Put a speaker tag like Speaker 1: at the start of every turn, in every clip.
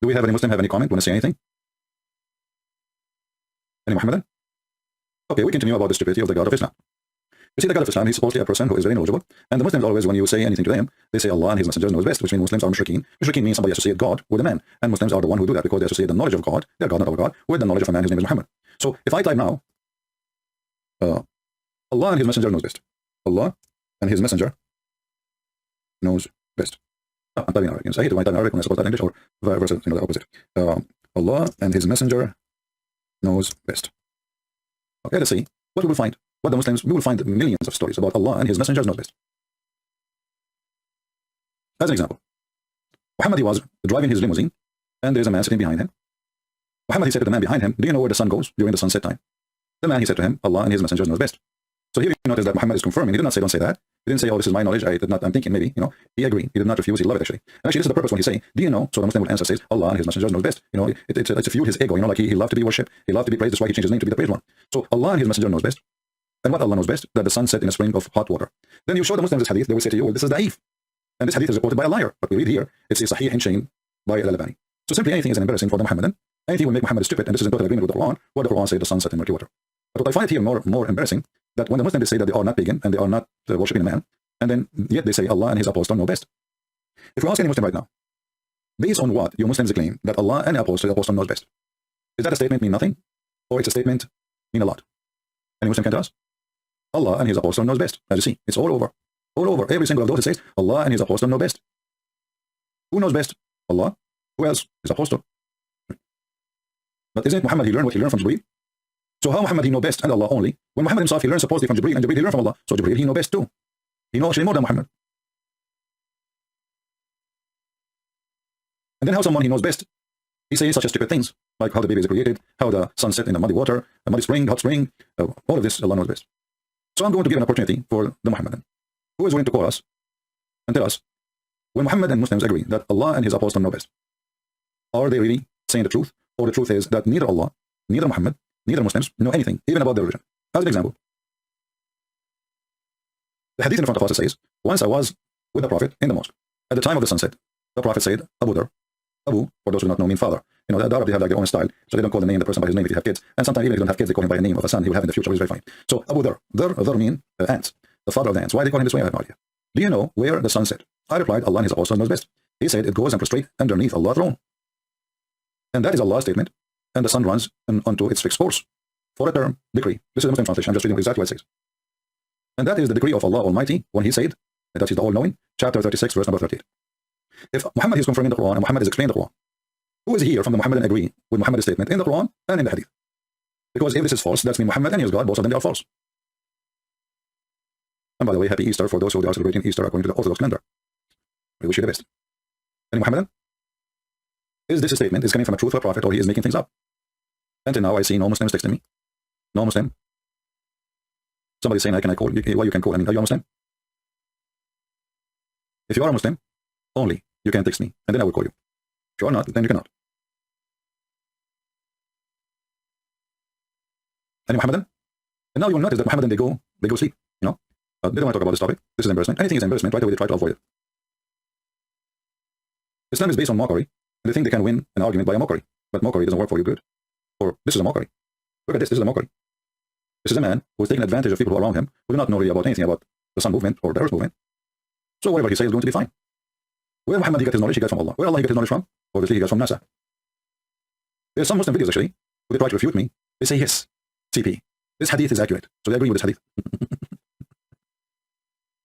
Speaker 1: Do we have any Muslim have any comment? Want to say anything? Any Muhammadan? Okay, we continue about the stupidity of the God of Islam. You see, the God of Islam, he's supposedly a person who is very knowledgeable. And the Muslims always, when you say anything to them, they say Allah and His Messenger knows best, which means Muslims are Mushrikin. Mushrikin means somebody associate God with a man. And Muslims are the one who do that because they associate the knowledge of God, their God, not our God, with the knowledge of a man whose name is Muhammad. So if I type now, Allah and His Messenger knows best. Allah and His Messenger knows best. I'm typing Arabic. I hate when I type Arabic when I suppose that English or vice versa, the opposite. Allah and His Messenger knows best. Okay, let's see what we will find. What the Muslims, we will find millions of stories about Allah and His Messengers knows best. As an example, Muhammad, he was driving his limousine, and there is a man sitting behind him. Muhammad, he said to the man behind him, do you know where the sun goes during the sunset time? The man, he said to him, Allah and His Messengers knows best. So here you notice that Muhammad is confirming. He did not say, don't say that. He didn't say, oh, this is my knowledge. I'm thinking maybe, he agreed. He did not refuse. He loved it, actually. And actually, this is the purpose when he say, do you know? So the Muslim would answer, says, Allah and His Messengers knows best. It's to fuel his ego. Like he loved to be worshipped. He loved to be praised. That's why he changed his name to be the praised one. So Allah and His Messenger knows best. And what Allah knows best? That the sun set in a spring of hot water. Then you show the Muslims this hadith, they will say to you, well, this is da'if. And this hadith is reported by a liar. But we read here, it's a sahih in chain by Al-Albani. So simply anything is an embarrassing for the Muhammadan. Anything will make Muhammad stupid, and this is in total agreement with the Quran, where the Quran says the sun set in murky water. But what I find here more embarrassing, that when the Muslims say that they are not pagan, and they are not worshipping a man, and then yet they say Allah and His Apostle know best. If we ask any Muslim right now, based on what you Muslims claim that Allah and the Apostle knows best, is that a statement mean nothing? Or it's a statement mean a lot? Any Muslim can tell us? Allah and His Apostle knows best. As you see, it's all over. All over. Every single of those it says, Allah and His Apostle know best. Who knows best? Allah. Who else? His Apostle. But isn't Muhammad, he learned what he learned from Jibreel? So how Muhammad he know best and Allah only? When Muhammad himself, he learned supposedly from Jibreel, and Jibreel he learned from Allah. So Jibreel he know best too. He knows actually more than Muhammad. And then how someone he knows best, he says such stupid things, like how the baby is created, how the sun set in the muddy water, a muddy spring, hot spring, all of this Allah knows best. So I'm going to give an opportunity for the Muhammadan, who is willing to call us and tell us, when Muhammad and Muslims agree that Allah and His Apostle know best, are they really saying the truth? Or the truth is that neither Allah, neither Muhammad, neither Muslims know anything, even about their religion? As an example, the hadith in front of us says, once I was with the Prophet in the mosque. At the time of the sunset, the Prophet said, Abu Dhar. Abu, for those who do not know, mean father. The Arab, they have like their own style, so they don't call the name the person by his name if you have kids. And sometimes even if they don't have kids, they call him by the name of a son he will have in the future, which is very fine. So Abu Dhar. Dhar mean ants, the father of the ants. Why they call him this way, I have no idea. Do you know where the sun set? I replied, Allah and His Apostle knows best. He said, it goes and prostrate underneath Allah's throne. And that is Allah's statement. And the sun runs onto its fixed course for a term, decree. This is the Muslim translation. I'm just reading exactly what it says. And that is the decree of Allah Almighty when He said, that is the all-knowing, chapter 36, verse number 38. If Muhammad is confirming the Quran and Muhammad is explaining the Quran, who is here from the Muhammadan agree with Muhammad's statement in the Quran and in the Hadith? Because if this is false, that's mean Muhammad and his God, both of them, they are false. And by the way, happy Easter for those who are celebrating Easter according to the Orthodox calendar. We wish you the best. Any Muhammadan? Is this statement is coming from a truth of a prophet, or he is making things up? Until now, I see no Muslims texting me. No Muslim. Somebody saying, can I call? Why you can call? Are you a Muslim? If you are a Muslim, only you can text me, and then I will call you. If you are not, then you cannot. Any Muhammadan? And now you will notice that Muhammadan, they go sleep. They don't want to talk about this topic. This is embarrassment. Anything is embarrassment. Right away, they try to avoid it. Islam is based on mockery, and they think they can win an argument by a mockery. But mockery doesn't work for you good. Or this is a mockery. Look at this. This is a mockery. This is a man who is taking advantage of people who are around him, who do not know really about anything about the sun movement or the earth movement. So whatever he says is going to be fine. Where Muhammad he got his knowledge, he got from Allah. Where Allah he got his knowledge from? Obviously he got from NASA. There are some Muslim videos actually, who they try to refute me. They say, yes, CP, this hadith is accurate. So they agree with this hadith.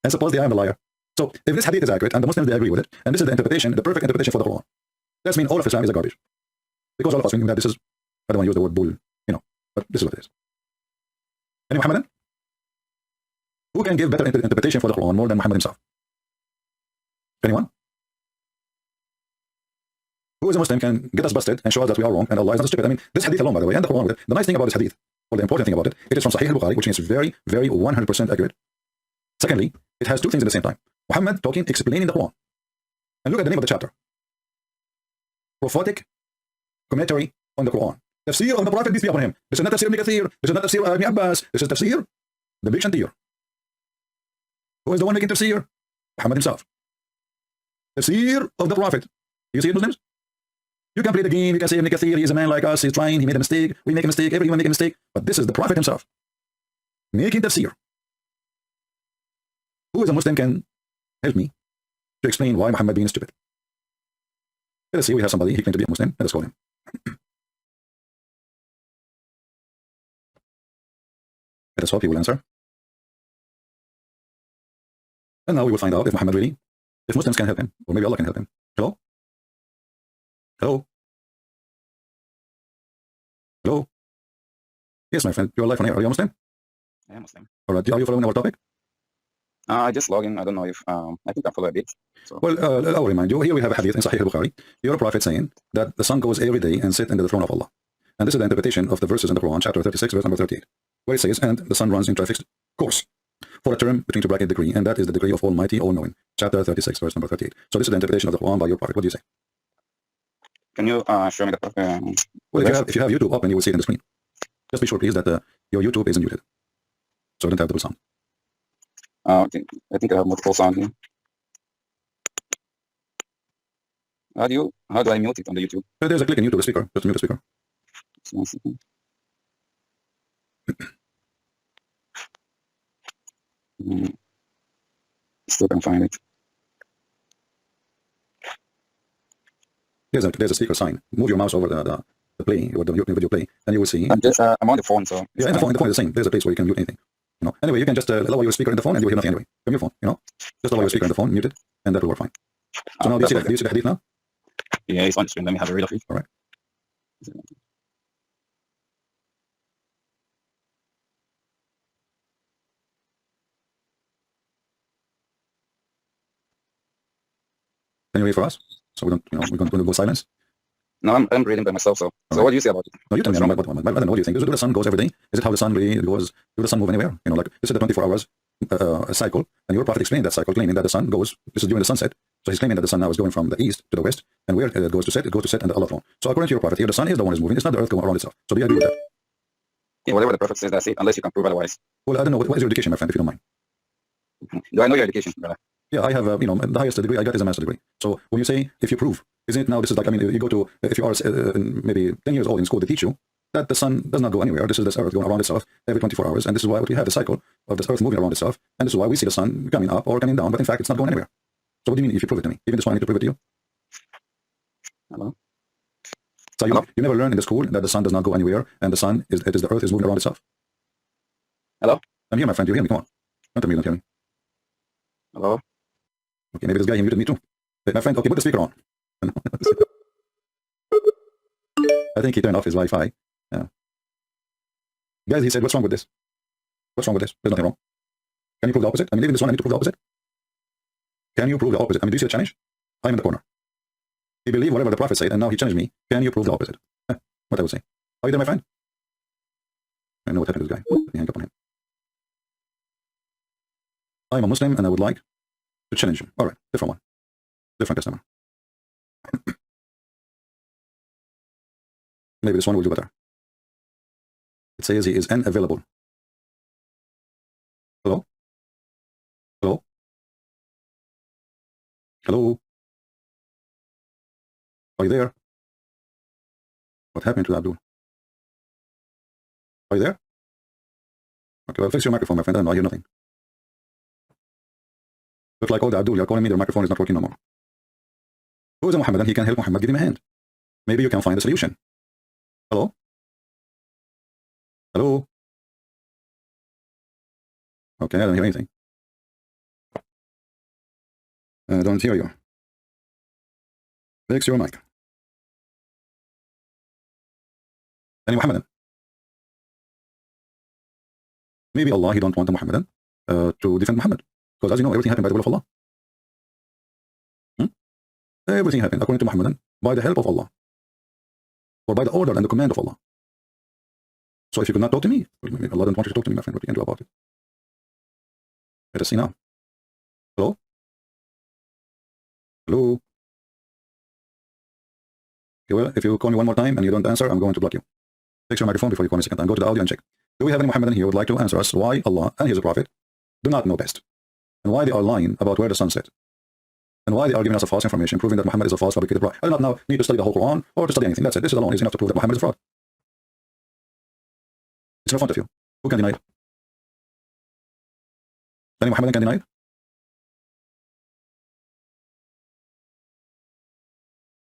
Speaker 1: And suppose I am a liar. So if this hadith is accurate, and the Muslims they agree with it, and this is the interpretation, the perfect interpretation for the Quran, that means all of Islam is a garbage. Because all of us think that this is, I don't want to use the word bull, but this is what it is. Any Muhammadan? Who can give better interpretation for the Quran more than Muhammad himself? Anyone? Who is a Muslim can get us busted and show us that we are wrong and Allah is not stupid? This hadith alone, by the way, and the Quran with it. The nice thing about this hadith, or the important thing about it, it is from Sahih al-Bukhari, which means very, very 100% accurate. Secondly, it has two things at the same time. Muhammad talking, explaining the Quran. And look at the name of the chapter. Prophetic commentary on the Quran. Tafsir of the Prophet, peace be upon him. This is not Tafsir Ibn Kathir. This is not Tafsir Ibn Abbas. This is Tafsir, the big Shantir. Who is the one making Tafsir? Muhammad himself. Tafsir of the Prophet. You see it, Muslims? You can play the game, you can say Ibn Kathir, he's a man like us, he's trying, he made a mistake, we make a mistake, everyone make a mistake, but this is the Prophet himself making tafsir. Who is a Muslim can help me to explain why Muhammad being stupid? Let us see, we have somebody, he claimed to be a Muslim, let us call him. Let us hope he will answer. And now we will find out if Muhammad really, if Muslims can help him, or maybe Allah can help him. Hello? Hello? Hello? Yes, my friend, you are live on air. Are you a Muslim?
Speaker 2: I am Muslim.
Speaker 1: All right, are you following our topic?
Speaker 2: I just log in. I don't know if, I think I follow a bit. So.
Speaker 1: Well, I'll remind you, here we have a hadith in Sahih al-Bukhari. Your Prophet saying that the sun goes every day and sit under the throne of Allah. And this is the interpretation of the verses in the Quran, chapter 36, verse number 38, where it says, and the sun runs into a fixed course for a term between two bracket degree, and that is the degree of Almighty, all-knowing. Chapter 36, verse number 38. So this is the interpretation of the Quran by your Prophet. What do you say?
Speaker 2: Can you show me the
Speaker 1: well, if you have YouTube open, you will see it on the screen. Just be sure, please, that your YouTube isn't muted. So I don't have double sound.
Speaker 2: Okay. I think I have multiple sound here. How do I mute it on the YouTube?
Speaker 1: There's a click in YouTube, the speaker. Just mute the speaker.
Speaker 2: Just 1 second. Still can't find it.
Speaker 1: There's a speaker sign. Move your mouse over the play, or the video play, and you will see.
Speaker 2: I'm on the phone, so.
Speaker 1: Yeah, the phone is the same. There's a place where you can mute anything. You know. Anyway, you can just lower your speaker in the phone, and you will hear nothing anyway from your phone. You know, just lower your speaker in the phone, mute it, and that will work fine. So now, do you see the hadith now?
Speaker 2: Yeah, it's on the screen. Let me have a read of it.
Speaker 1: All right. Can you read for us? So we don't, we're going to go silence.
Speaker 2: No, I'm reading by myself. So what do you say about it?
Speaker 1: No, you tell me. What do you think? Do the sun goes every day? Is it how the sun really goes? Do the sun move anywhere? You know, like this is the 24 hours cycle, and your Prophet explained that cycle, claiming that the sun goes. This is during the sunset. So he's claiming that the sun now is going from the east to the west, and where it goes to set under Allah throne. So according to your Prophet, here the sun is the one who is moving. It's not the earth going around itself. So do you agree with that?
Speaker 2: Yeah, whatever the Prophet says, that's it. Unless you can prove otherwise.
Speaker 1: Well, I don't know. What is your education, my friend, if you don't mind?
Speaker 2: Do I know your education, brother?
Speaker 1: Yeah, I have, the highest degree I got is a master's degree. So when you say, if you prove, isn't it now, this is like, you go to, if you are maybe 10 years old in school, they teach you that the sun does not go anywhere. This is this earth going around itself every 24 hours. And this is why we have the cycle of this earth moving around itself. And this is why we see the sun coming up or coming down. But in fact, it's not going anywhere. So what do you mean if you prove it to me? Even this one, I need to prove it to you?
Speaker 2: Hello?
Speaker 1: So you never learn in the school that the sun does not go anywhere and the sun is, the earth is moving around itself.
Speaker 2: Hello?
Speaker 1: I'm here, my friend. You hear me? Come on. Don't tell me you don't hear me.
Speaker 2: Hello?
Speaker 1: Okay, maybe this guy, he muted me too. My friend, okay, put the speaker on. I think he turned off his Wi-Fi. Yeah. Guys, he said, what's wrong with this? What's wrong with this? There's nothing wrong. Can you prove the opposite? I mean, even this one, I need to prove the opposite. Can you prove the opposite? I mean, do you see the challenge? I'm in the corner. He believed whatever the Prophet said, and now he challenged me. Can you prove the opposite? What I would say. Are you there, my friend? I know what happened to this guy. Let me hang up on him. I'm a Muslim, and I would like to challenge him. All right, different one. Different customer. Maybe this one will do better. It says he is unavailable. Hello? Hello? Hello? Are you there? What happened to Abdul? Are you there? Okay, well, fix your microphone, my friend. I don't know, I hear nothing. Looks like all the Abdul, you're calling me, their microphone is not working no more. Who is a Muhammad? And he can help Muhammad. Give him a hand. Maybe you can find a solution. Hello? Hello? Okay, I don't hear anything. I don't hear you. Fix your mic. Any Muhammadan? Maybe Allah, he don't want a Muhammadan to defend Muhammad. Because as you know, everything happened by the will of Allah. Everything happened, according to Muhammadan, by the help of Allah. Or by the order and the command of Allah. So if you could not talk to me, Allah doesn't want you to talk to me, my friend. What you can do about it? Let us see now. Hello? Hello? Okay, well, if you call me one more time and you don't answer, I'm going to block you. Fix your microphone before you call me a second time. Go to the audio and check. Do we have any Muhammadan here who would like to answer us why Allah and his Prophet do not know best? And why they are lying about where the sun sets? And why they are giving us a false information, proving that Muhammad is a false fabricated prophet. I do not now need to study the whole Quran or to study anything. That's it. This is alone is enough to prove that Muhammad is a fraud. It's in front of you. Who can deny it? Any Muhammadan can deny it?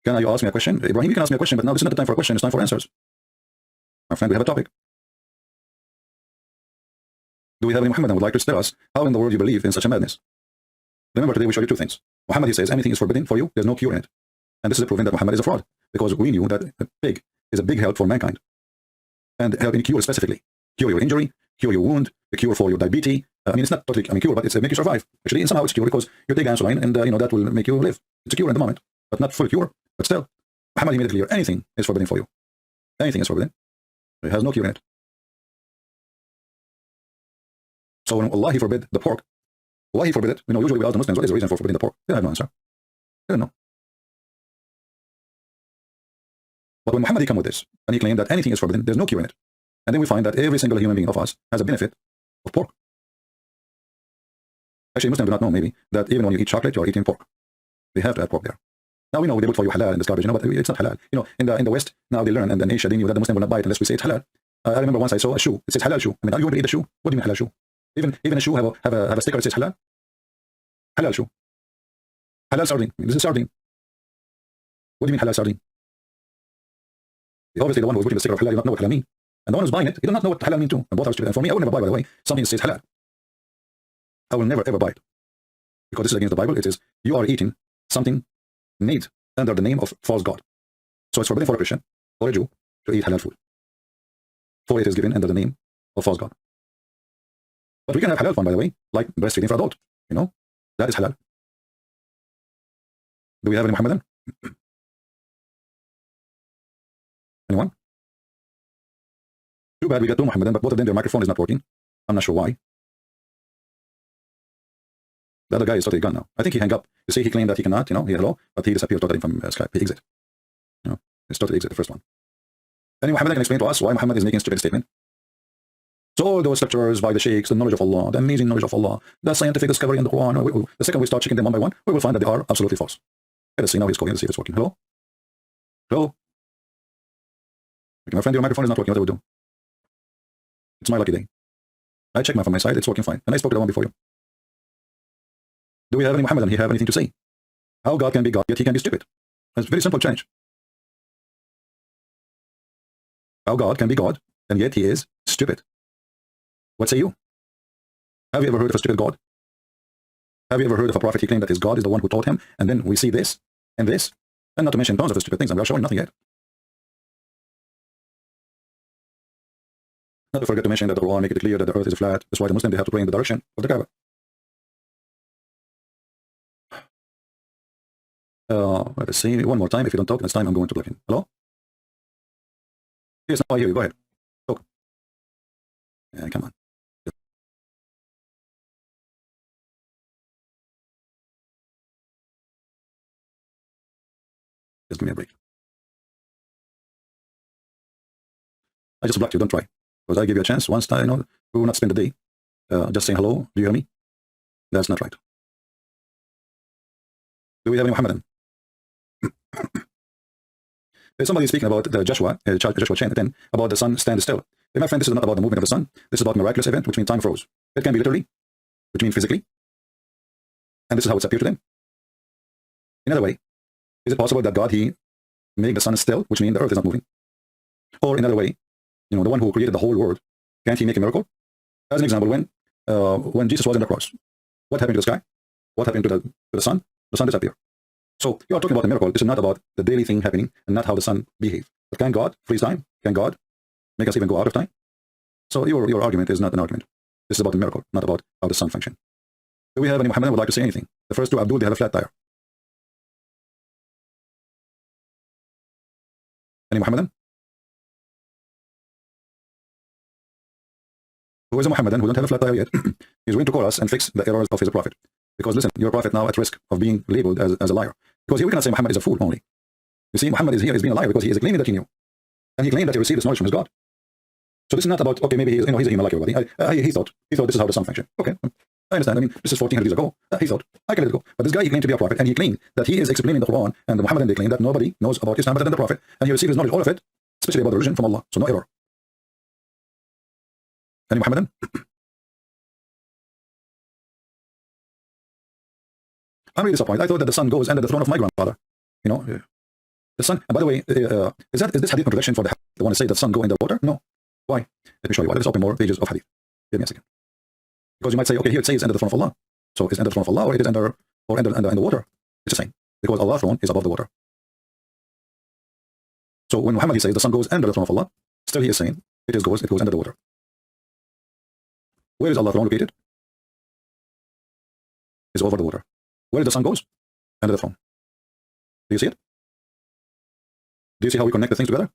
Speaker 1: Can you ask me a question? Ibrahim, you can ask me a question, but now this is not the time for a question. It's time for answers. My friend, we have a topic. Do we have any Muhammadan who would like to tell us how in the world you believe in such a madness? Remember, today we show you two things. Muhammad, he says, anything is forbidden for you. There's no cure in it. And this is proving that Muhammad is a fraud, because we knew that a pig is a big help for mankind. And helping cure specifically. Cure your injury, cure your wound, a cure for your diabetes. It's not totally cure, but it's a make you survive. Actually, somehow it's a cure because you take insulin and, that will make you live. It's a cure in the moment, but not full cure. But still, Muhammad, he made it clear. Anything is forbidden for you. Anything is forbidden. It has no cure in it. So when Allah, he forbid the pork, why he forbid it? Usually we ask the Muslims, what is the reason for forbidding the pork? They have no answer. They don't know. But when Muhammad, he come with this, and he claimed that anything is forbidden, there's no cure in it. And then we find that every single human being of us has a benefit of pork. Actually, Muslims do not know, maybe, that even when you eat chocolate, you're eating pork. They have to add pork there. Now we know they put for you halal in this garbage, but it's not halal. In the West, now they learn, and in Asia, they knew that the Muslim will not buy it unless we say it's halal. I remember once I saw a shoe. It says halal shoe. Are you going to eat the shoe? What do you mean halal shoe? Even a shoe have a sticker that says halal? Halal shoe. Halal sardine. This is sardine. What do you mean halal sardine? Obviously, the one who was putting the sticker of halal did not know what halal means. And the one who's buying it, he does not know what halal means too. And both are stupid. And for me, I will never buy, by the way, something that says halal. I will never ever buy it. Because this is against the Bible. It is, you are eating something made under the name of false God. So it's forbidden for a Christian or a Jew to eat halal food. For it is given under the name of false God. But we can have halal fun, by the way, like breastfeeding for adult. That is halal. Do we have any Muhammadan? Anyone? Too bad we got two Muhammadan, but both of them, their microphone is not working. I'm not sure why. The other guy is totally gone now. I think he hung up. You see, he claimed that he cannot, hello, but he disappeared totally from Skype. He exit. It's totally exit, the first one. Any Muhammadan can explain to us why Muhammad is making a stupid statement. So all those scriptures by the sheikhs, the knowledge of Allah, the amazing knowledge of Allah, the scientific discovery in the Quran, the second we start checking them one by one, we will find that they are absolutely false. Let us see, now he's calling. Let's see if it's working. Hello? Hello? Okay, my friend, your microphone is not working. What do we do? It's my lucky day. I checked mine from my side. It's working fine. And I spoke to the one before you. Do we have any Muhammadan here have anything to say? How God can be God, yet he can be stupid? It's a very simple challenge. How God can be God, and yet he is stupid? What say you? Have you ever heard of a stupid God? Have you ever heard of a prophet he claimed that his God is the one who taught him, and then we see this, and not to mention tons of stupid things, and we are showing nothing yet. Not to forget to mention that the Quran make it clear that the earth is flat. That's why the Muslims, they have to pray in the direction of the Kaaba. Let's see, one more time. If you don't talk, next time I'm going to plug in. Hello? Yes, now I hear you. Go ahead. Talk. Come on. Just give me a break. I just blocked you. Don't try. Because I give you a chance. Once time, we will not spend the day just saying hello. Do you hear me? That's not right. Do we have any Muhammadan? Somebody speaking about the Joshua chain 10, about the sun stand still. My friend, this is not about the movement of the sun. This is about miraculous event, which means time froze. It can be literally, which means physically. And this is how it's appeared to them. Another way, is it possible that God, he made the sun still, which means the earth is not moving? Or another way, the one who created the whole world, can't he make a miracle? As an example, when Jesus was on the cross, what happened to the sky? What happened to the sun? The sun disappeared. So you are talking about a miracle. This is not about the daily thing happening and not how the sun behaves. But can God freeze time? Can God make us even go out of time? So your argument is not an argument. This is about a miracle, not about how the sun functions. Do we have any Muhammadan would like to say anything? The first two, Abdul, they have a flat tire. Any Muhammadan? Who is a Muhammadan who don't have a flat tire yet? He's going to call us and fix the errors of his prophet. Because listen, your prophet now at risk of being labeled as a liar. Because here we cannot say Muhammad is a fool only. You see, Muhammad is here, he's being a liar because he is claiming that he knew. And he claimed that he received this knowledge from his God. So this is not about, okay, maybe he's a human like everybody. He thought this is how the sun functions. Okay, I understand. I mean, this is 1400 years ago. He thought, I can let it go. But this guy, he claimed to be a prophet, and he claimed that he is explaining the Quran, and the Muhammadan, they claim that nobody knows about Islam better than the prophet, and he received his knowledge, all of it, especially about the religion, from Allah. So no error. Any Muhammadan? I'm really disappointed. I thought that the sun goes under the throne of my grandfather. You know, the sun. And by the way, is this hadith contradiction for the one to say that sun go in the water? No. Why? Let me show you. Let's open more pages of hadith. Give me a second. Because you might say, okay, here it says under the throne of Allah. So is under the throne of Allah, or it is under the water? It's the same. Because Allah's throne is above the water. So when Muhammad says the sun goes under the throne of Allah, still he is saying it goes under the water. Where is Allah's throne located? It's over the water. Where the sun goes? Under the throne. Do you see it? Do you see how we connect the things together?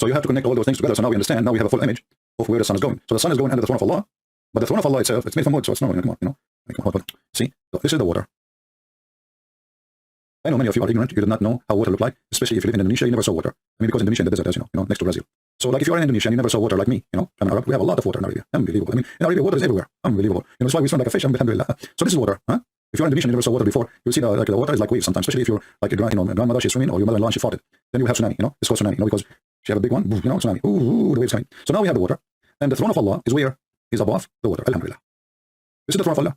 Speaker 1: So you have to connect all those things together. So now we understand. Now we have a full image of where the sun is going. So the sun is going under the throne of Allah, but the throne of Allah itself, it's made from wood, so it's not. Come on, you know. See, so this is the water. I know many of you are ignorant. You did not know how water looked like, especially if you live in Indonesia. You never saw water. I mean, because Indonesia in the desert, as you know, next to Brazil. So like if you are in Indonesia and you never saw water like me, you know, I'm Arab, we have a lot of water in Arabia. Unbelievable. I mean, in Arabia, water is everywhere. Unbelievable. You know, that's why we swim like a fish. Alhamdulillah. So this is water, huh? If you're in Indonesia and you never saw water before, you'll see the water is like waves sometimes, especially if you're like your grandmother, she's swimming, or your mother-in-law, she fought it. Then you have tsunami, you know, it's called tsunami, you know, because she have a big one, you know, tsunami. Ooh, the waves coming. So now we have the water, and the throne of Allah is where? Is above the water. Alhamdulillah. This is the throne of Allah.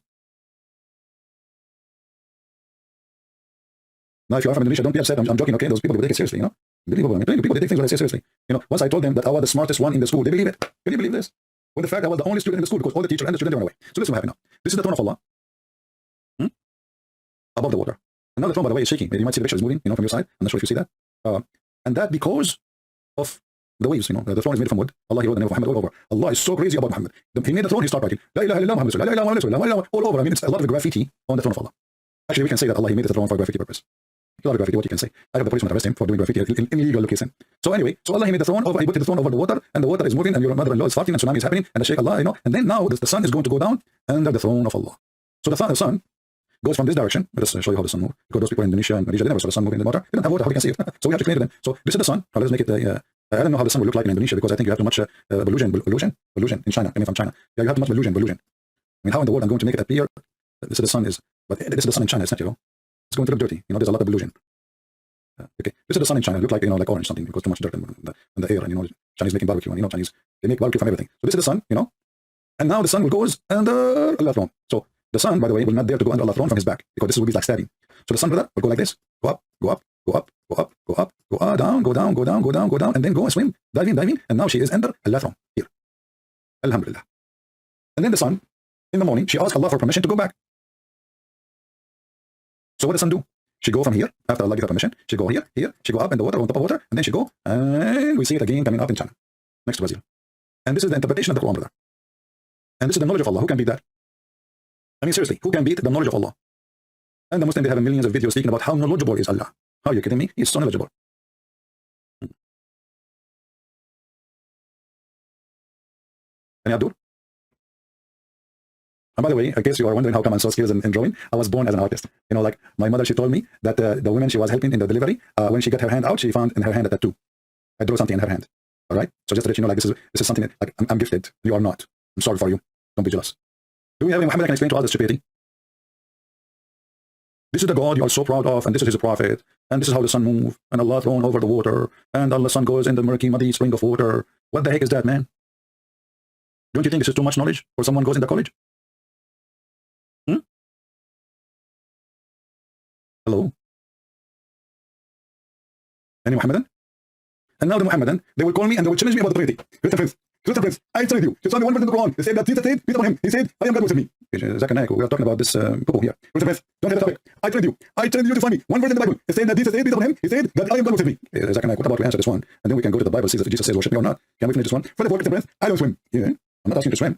Speaker 1: Now, if you are from Indonesia, don't be upset. I'm joking, okay? Those people, they take it seriously, you know? Unbelievable. People, they take things when I say seriously. You know, once I told them that I was the smartest one in the school, they believe it. Can you believe this? When the fact I was the only student in the school, because all the teachers and the students ran away. So this is what happened now. This is the throne of Allah. Above the water. And now the throne, by the way, is shaking. Maybe you might see the picture is moving, you know, from your side. I'm not sure if you see that. And that because of the waves, you know, the throne is made from wood. Allah, he wrote the name of Muhammad all over. Allah is so crazy about Muhammad. He made the throne, he started writing, La ilaha illallah Muhammad, La ilaha illallah, all over. I mean, it's a lot of graffiti on the throne of Allah. Actually, we can say that Allah, he made the throne for graffiti purpose. A lot of graffiti, what you can say. I have the policeman arrest him for doing graffiti in illegal location. So anyway, so Allah, he made the throne over, he put the throne over the water, and the water is moving, and your mother-in-law is farting, and tsunami is happening, and the Shaykh Allah, you know, and then now the sun is going to go down under the throne of Allah. So the sun goes from this direction. Let's show you how the sun moves. Because those people in Indonesia and Malaysia, they never saw the sun moving in the water. They don't have water, how they can see it? So we have to explain to them. So this is the sun. Now let's make it, I don't know how the sun will look like in Indonesia, because I think you have too much illusion in China. I mean, from China. Yeah, you have too much illusion. I mean, how in the world I'm going to make it appear? This is the sun but this is the sun in China, it's not, you know. It's going to look dirty. You know, there's a lot of illusion. Okay, this is the sun in China. It look like, you know, like orange something, because too much dirt in the air, and you know, Chinese making barbecue, and you know, Chinese, they make barbecue from everything. So this is the sun, you know, and now the sun will go under Allah's throne. So the sun, by the way, will not dare to go under Allah's throne from his back, because this will be like stabbing. So the sun, brother, will go like this, go up, go up, go up, go up, go up, go down, go down, go down, go down, go down, and then go and swim, diving, and now she is under Allah's throne here. Alhamdulillah. And then the sun, in the morning, she asks Allah for permission to go back. So what does the sun do? She go from here, after Allah gives her permission, she go here, she go up in the water, on top of water, and then she go, and we see it again coming up in China, next to Brazil. And this is the interpretation of the Quran, brother. And this is the knowledge of Allah. Who can beat that? I mean, seriously, who can beat the knowledge of Allah? And the Muslim, they have millions of videos speaking about how knowledgeable is Allah. Are you kidding me? He's so knowledgeable. Any Abdul? And by the way, in case you are wondering how come I'm so skilled in drawing, I was born as an artist. You know, like my mother, she told me that the woman she was helping in the delivery, when she got her hand out, she found in her hand a tattoo. I drew something in her hand. All right? So just to let you know, like this is something that, like, I'm gifted. You are not. I'm sorry for you. Don't be jealous. Do we have any Muhammad that can explain to us the stupidity? This is the God you are so proud of, and this is his prophet, and this is how the sun moves, and Allah thrown over the water, and Allah sun goes in the murky, muddy spring of water. What the heck is that, man? Don't you think this is too much knowledge for someone goes in the college? Hello? Any Muhammadan? And now the Muhammadan, they will call me and they will challenge me about the Trinity. Christian friends, I tell you, show me one verse in the Quran. They said that Jesus said, peace upon him. He said, I am God with me. Zakaria, we are talking about this people here. Christian friends, don't have the topic. I tell you to find me one verse in the Bible. They said that Jesus said, peace upon him. He said that I am God with me. Zakaria, what about we answer this one? And then we can go to the Bible, see if Jesus says worship me or not. Can we finish this one? For the Christian friends, I don't swim. Yeah, I'm not asking you to swim.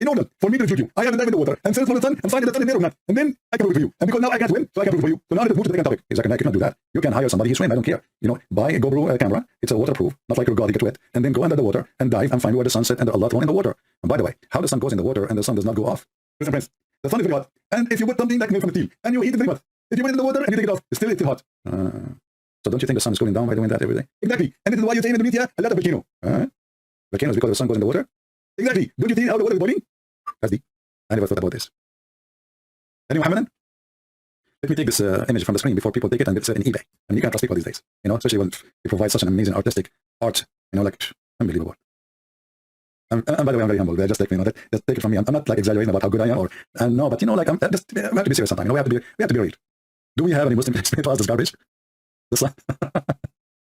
Speaker 1: In order for me to refute you, I have to dive in the water and search for the sun and find that the sun is there or not. And then I can prove it for you. And because now I can't swim, so I can prove it for you. So now let's move to the second topic. Zakaria, I cannot do that. You can hire somebody who swim. I don't care. You know, buy a GoPro camera. It's a waterproof, not like your God, you get wet. And then go under the water and dive and find where the sun set and Allah thrown in the water. And by the way, how the sun goes in the water and the sun does not go off. Listen, friends, the sun is very hot. And if you put something like milk from the tea and you heat it very much, if you put it in the water and you take it off, it's still hot. So don't you think the sun is cooling down by doing that every day? Exactly. And this is why you say in Indonesia a lot of volcano. Volcanoes because the sun goes in the water. Exactly. Don't you think how the water is boiling? That's deep. I never thought about this. Any Muhammadan? Let me take this image from the screen before people take it and it's in eBay. And you can't trust people these days, you know, especially when you provide such an amazing artistic art, you know, like unbelievable. And by the way, I'm very humble. Just like, you know, just take it from me. I'm not like exaggerating about how good I am, or no, but you know, like we have to be serious sometimes. You know, we have to be real. Do we have any Muslims explain to us this garbage? This one?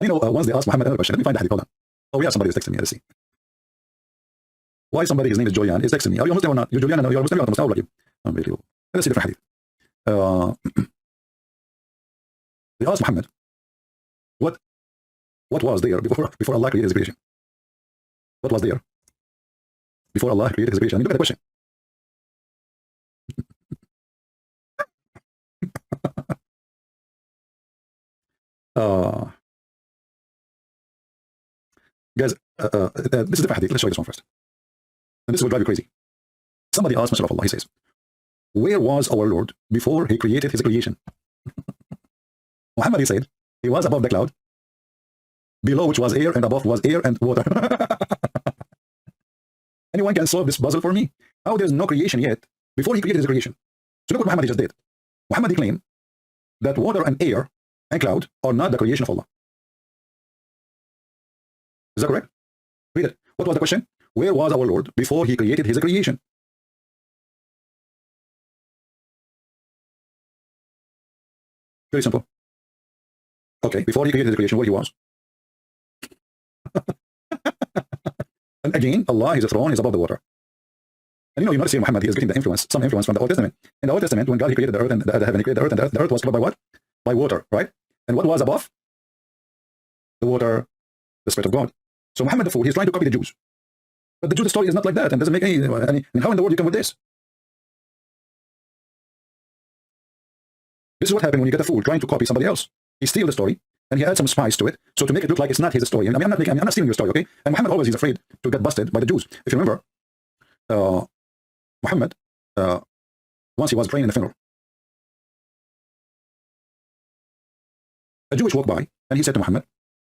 Speaker 1: You know, once they asked Muhammad another question, let me find the hadith. Hold on. Oh, we have somebody who's texting me. Let's see. Why somebody, his name is Joyan, is texting me? Are you a Muslim or not? You're Joyan, you're a Muslim, you're not a Muslim. How old are you? Unbelievable. Let's see different hadith. They asked Muhammad, what was there before Allah created his creation? What was there before Allah created his creation? I mean, look at the question. Guys, this is different hadith. Let's show you this one first. And this will drive you crazy. Somebody asked Messenger of Allah, he says, where was our Lord before he created his creation? Muhammad, he said, he was above the cloud, below which was air, and above was air and water. Anyone can solve this puzzle for me? How there's no creation yet before he created his creation? So look what Muhammad just did. Muhammad claimed that water and air and cloud are not the creation of Allah. Is that correct? Read it. What was the question? Where was our Lord before he created his creation? Very simple. Okay, before he created his creation, where he was. And again, Allah, his throne is above the water. And you notice here Muhammad, he is getting the influence, some influence from the Old Testament. In the Old Testament, when God he created the earth and the heaven, he created the earth, and the earth was covered by what? By water, right? And what was above? The water, the Spirit of God. So Muhammad the fool, he's trying to copy the Jews. But the Jews' story is not like that, and doesn't make any, I mean, how in the world you come with this? This is what happened when you get a fool trying to copy somebody else. He steals the story, and he adds some spice to it, so to make it look like it's not his story. I mean, I'm not stealing your story, okay? And Muhammad always is afraid to get busted by the Jews. If you remember, Muhammad, once he was praying in the funeral, a Jewish walked by, and he said to Muhammad,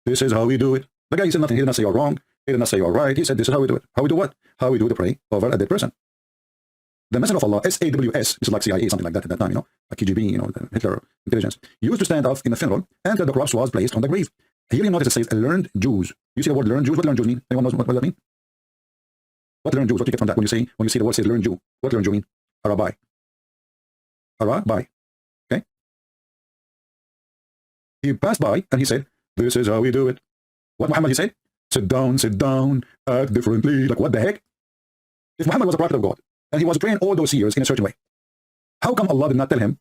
Speaker 1: this is how we do it. The guy, he said nothing. He did not say you're wrong. He did not say you're right. He said, this is how we do it. How we do what? How we do the pray over a dead person. The Messenger of Allah, SAWS, this is like CIA, something like that at that time, you know, like KGB, you know, the Hitler intelligence, used to stand up in the funeral until the corpse was placed on the grave. Here you notice it says learned Jews. You see the word learned Jews? What learned Jews mean? Anyone knows what that mean? What learned Jews? What do you get from that? When you see the word says learned Jew, what learned Jew mean? A rabbi. A rabbi. Okay? He passed by and he said, this is how we do it. What Muhammad he said? Sit down, act differently. Like what the heck? If Muhammad was a prophet of God, and he was praying all those years in a certain way, how come Allah did not tell him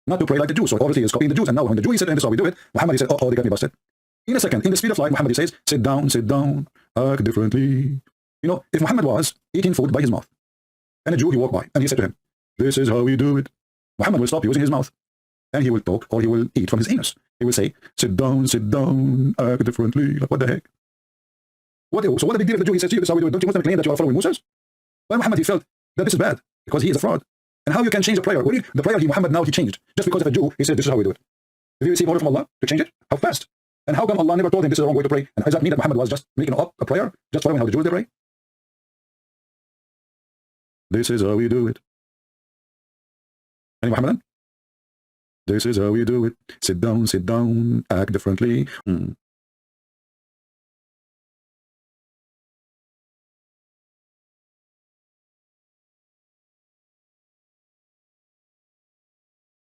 Speaker 1: not to pray like the Jews? So obviously he's copying the Jews, and now when the Jews said, and this is how we do it, Muhammad he said, oh, they got me busted. In a second, in the speed of light, Muhammad he says, sit down, act differently. You know, if Muhammad was eating food by his mouth, and a Jew he walked by, and he said to him, this is how we do it, Muhammad will stop using his mouth, and he will talk, or he will eat from his anus. He will say, sit down, act differently. Like what the heck? So what the big deal if the Jew he says to you, this is how we do it? Don't you want them to claim that you are following Moses? Well, Muhammad he felt that this is bad, because he is a fraud. And how you can change the prayer? The prayer Muhammad now he changed. Just because of a Jew, he said, this is how we do it. Did you receive order from Allah to change it? How fast? And how come Allah never told him this is the wrong way to pray? And does that mean that Muhammad was just making up a prayer, just following how the Jews they pray? This is how we do it. Any Muhammadan? This is how we do it. Sit down, act differently.